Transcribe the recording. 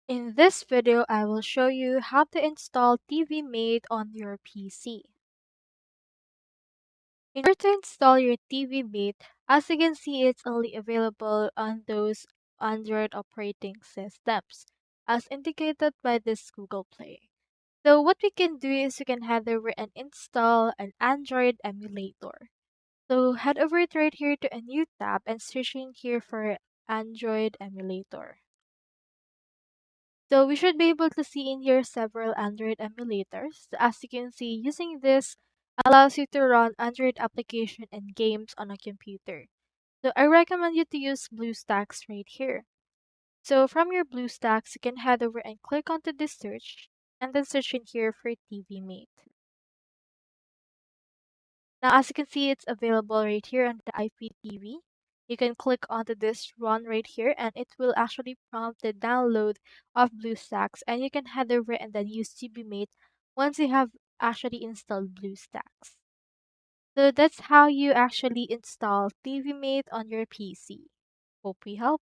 In this video, I will show you how to install TiviMate on your PC. In order to install your TiviMate, as you can see, it's only available on those Android operating systems, as indicated by this Google Play. So what we can do is we can head over and install an Android emulator. So head over to right here to a new tab and search in here for Android emulator. So we should be able to see in here several Android emulators. As you can see, using this allows you to run Android application and games on a computer. So I recommend you to use BlueStacks right here. So from your BlueStacks, you can head over and click onto this search and then search in here for TiviMate. Now, as you can see, it's available right here on the IPTV. You can click onto this run right here and it will actually prompt the download of BlueStacks, and you can head over and then use TiviMate once you have actually installed BlueStacks. So that's how you actually install TiviMate on your PC. Hope we helped.